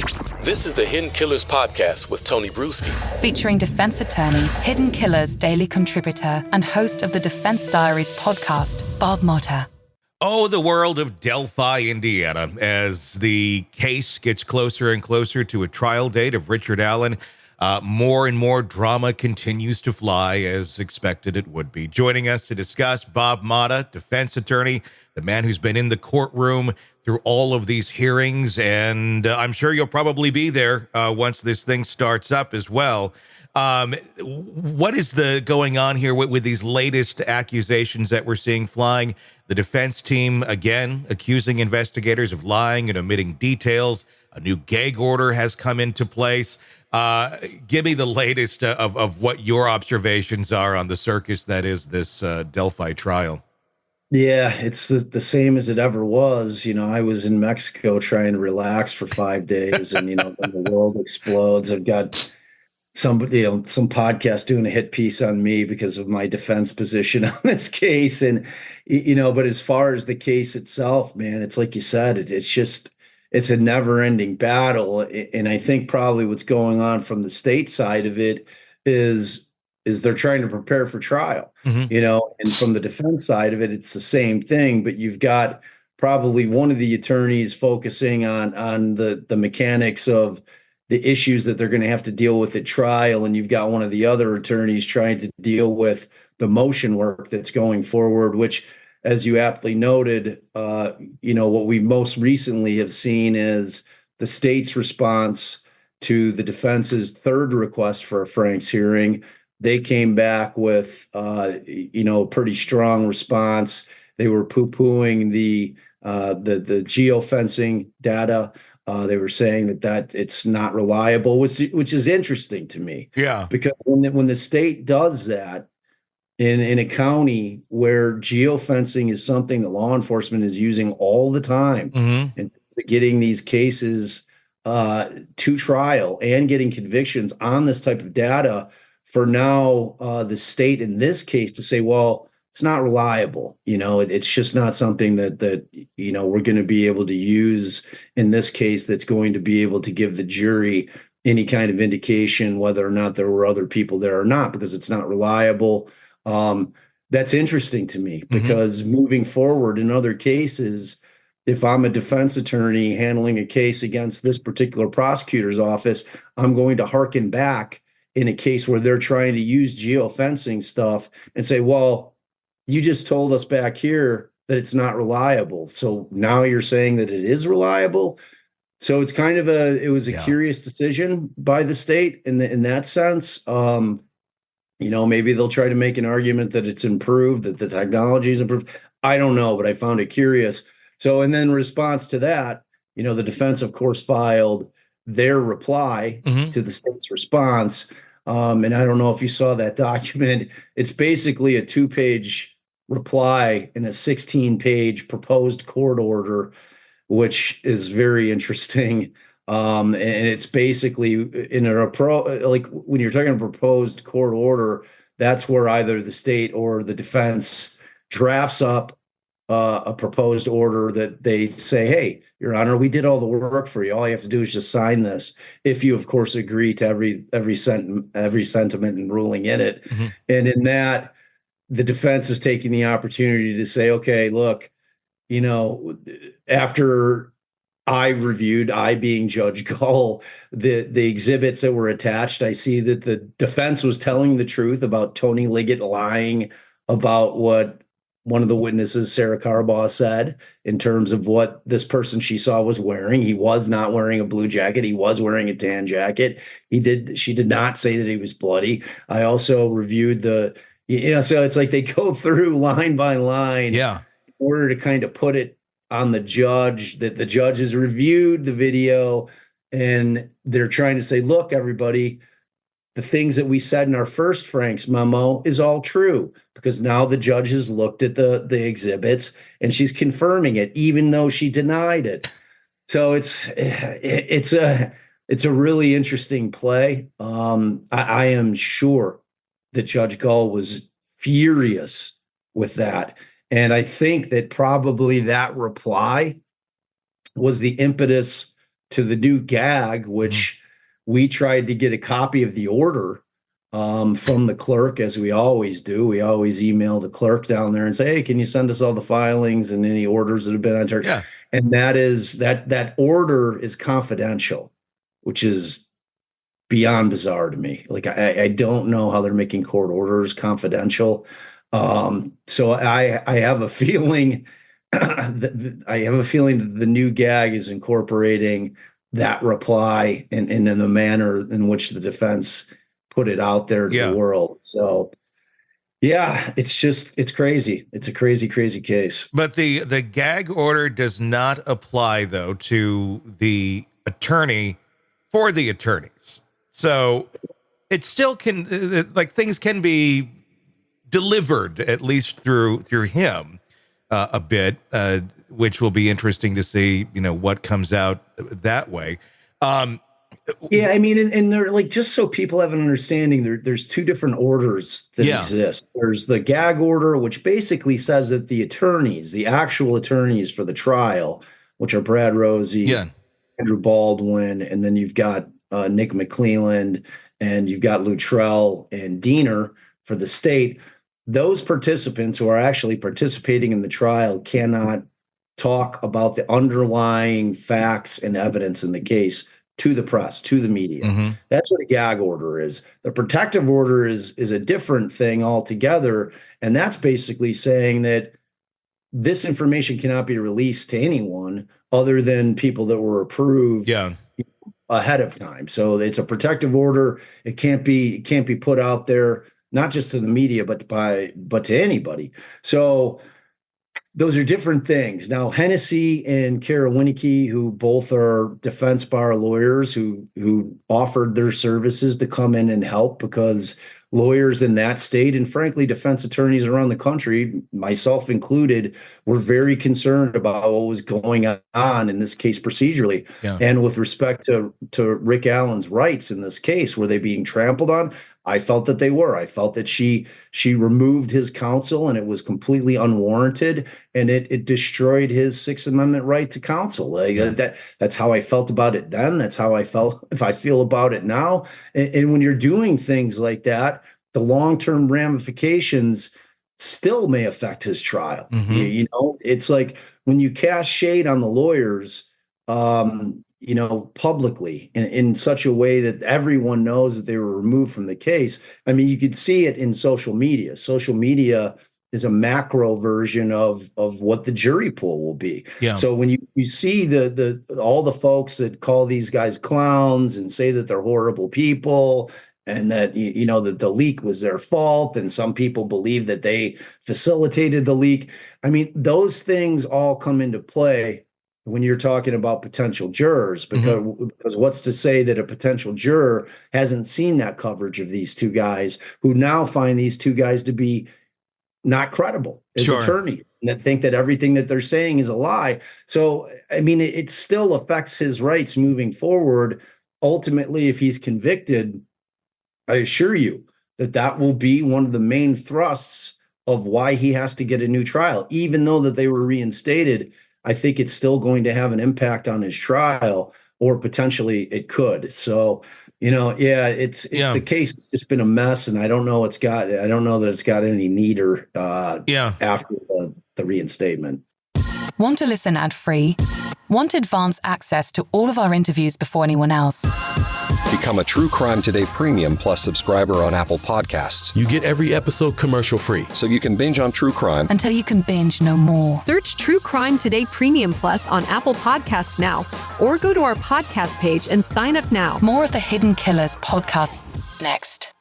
This is the Hidden Killers podcast with Tony Bruschi. Featuring defense attorney, Hidden Killers daily contributor, and host of the Defense Diaries podcast, Bob Motta. Oh, the world of Delphi, Indiana, as the case gets closer and closer to a trial date of Richard Allen. More and more drama continues to fly, as expected it would be. Joining us to discuss, Bob Motta, defense attorney, the man who's been in the courtroom through all of these hearings, and I'm sure you'll probably be there once this thing starts up as well. What is going on here with these latest accusations that we're seeing flying? The defense team, again, accusing investigators of lying and omitting details. A new gag order has come into place. Give me the latest of what your observations are on the circus that is this Delphi trial. Yeah, it's the same as it ever was. You know, I was in Mexico trying to relax for 5 days, and, when the world explodes, I've got somebody, some podcast doing a hit piece on me because of my defense position on this case. And, but as far as the case itself, man, it's like you said, it's a never ending battle. And I think probably what's going on from the state side of it is they're trying to prepare for trial, and from the defense side of it, it's the same thing, but you've got probably one of the attorneys focusing on the mechanics of the issues that they're going to have to deal with at trial. And you've got one of the other attorneys trying to deal with the motion work that's going forward, which, as you aptly noted, what we most recently have seen is the state's response to the defense's third request for a Franks hearing. They came back with, a pretty strong response. They were poo-pooing the geofencing data. They were saying that it's not reliable, which is interesting to me. Yeah, because when the state does that in a county where geofencing is something that law enforcement is using all the time, and getting these cases to trial and getting convictions on this type of data. For now, the state in this case to say, well, it's not reliable. It's just not something that we're going to be able to use in this case that's going to be able to give the jury any kind of indication whether or not there were other people there or not, because it's not reliable. That's interesting to me because moving forward in other cases, if I'm a defense attorney handling a case against this particular prosecutor's office, I'm going to hearken back in a case where they're trying to use geofencing stuff and say, well, you just told us back here that it's not reliable. So now you're saying that it is reliable. So it's kind of a curious decision by the state in that sense. Maybe they'll try to make an argument that it's improved, that the technology is improved. I don't know, but I found it curious. So, and then in response to that, the defense, of course, filed their reply to the state's response. And I don't know if you saw that document. It's basically a 2-page reply in a 16-page proposed court order, which is very interesting. And it's basically in like when you're talking a proposed court order, that's where either the state or the defense drafts up a proposed order that they say, hey, Your Honor, we did all the work for you. All you have to do is just sign this. If you, of course, agree to every sentiment and ruling in it. And in that, the defense is taking the opportunity to say, okay, look, after I being Judge Gull, the exhibits that were attached, I see that the defense was telling the truth about Tony Liggett lying about what one of the witnesses, Sarah Carbaugh, said in terms of what this person she saw was wearing. He was not wearing a blue jacket. He was wearing a tan jacket. She did not say that he was bloody. I also reviewed so it's like they go through line by line in order to kind of put it on the judge, that the judge has reviewed the video and they're trying to say, look, everybody, the things that we said in our first Franks memo is all true, because now the judge has looked at the exhibits and she's confirming it, even though she denied it. So it's a really interesting play. I am sure that Judge Gull was furious with that. And I think that probably that reply was the impetus to the new gag, which we tried to get a copy of the order from the clerk, as we always do. We always email the clerk down there and say, hey, can you send us all the filings and any orders that have been entered? Yeah. And that order is confidential, which is beyond bizarre to me. Like, I don't know how they're making court orders confidential. So I have a feeling that the new gag is incorporating that reply in the manner in which the defense put it out there to the world. So yeah, it's crazy. It's a crazy, crazy case. But the gag order does not apply, though, to the attorney for the attorneys. So it still can, like, things can be delivered, at least through him a bit, which will be interesting to see, what comes out that way. Yeah, I mean, and they're like, just so people have an understanding, there's two different orders that exist. There's the gag order, which basically says that the attorneys, the actual attorneys for the trial, which are Brad Rosie, Andrew Baldwin, and then you've got Nick McClelland, and you've got Luttrell and Diener for the state. Those participants who are actually participating in the trial cannot talk about the underlying facts and evidence in the case to the press, to the media. Mm-hmm. That's what a gag order is. The protective order is a different thing altogether. And that's basically saying that this information cannot be released to anyone other than people that were approved ahead of time. So it's a protective order. It can't be put out there, not just to the media, but to anybody. So those are different things. Now, Hennessy and Kara Winnicke, who both are defense bar lawyers who offered their services to come in and help, because lawyers in that state, and frankly, defense attorneys around the country, myself included, were very concerned about what was going on in this case procedurally. Yeah. And with respect to Rick Allen's rights in this case, were they being trampled on? I felt that they were. I felt that she removed his counsel, and it was completely unwarranted, and it destroyed his Sixth Amendment right to counsel. That's how I felt about it then. That's how I feel about it now. And when you're doing things like that, the long-term ramifications still may affect his trial. Mm-hmm. It's like when you cast shade on the lawyers, publicly in such a way that everyone knows that they were removed from the case. I mean, you could see it in social media. Social media is a macro version of what the jury pool will be. Yeah. So when you see all the folks that call these guys clowns and say that they're horrible people, and that, that the leak was their fault, and some people believe that they facilitated the leak. I mean, those things all come into play when you're talking about potential jurors, because what's to say that a potential juror hasn't seen that coverage of these two guys, who now find these two guys to be not credible as attorneys, and that think that everything that they're saying is a lie. So, I mean, it still affects his rights moving forward. Ultimately, if he's convicted, I assure you that will be one of the main thrusts of why he has to get a new trial. Even though that they were reinstated, I think it's still going to have an impact on his trial, or potentially it could. So, the case has just been a mess, and I don't know that it's got any neater after the reinstatement. Want to listen ad-free? Want advanced access to all of our interviews before anyone else? Become a True Crime Today Premium Plus subscriber on Apple Podcasts. You get every episode commercial-free, so you can binge on true crime until you can binge no more. Search True Crime Today Premium Plus on Apple Podcasts now, or go to our podcast page and sign up now. More of the Hidden Killers podcast next.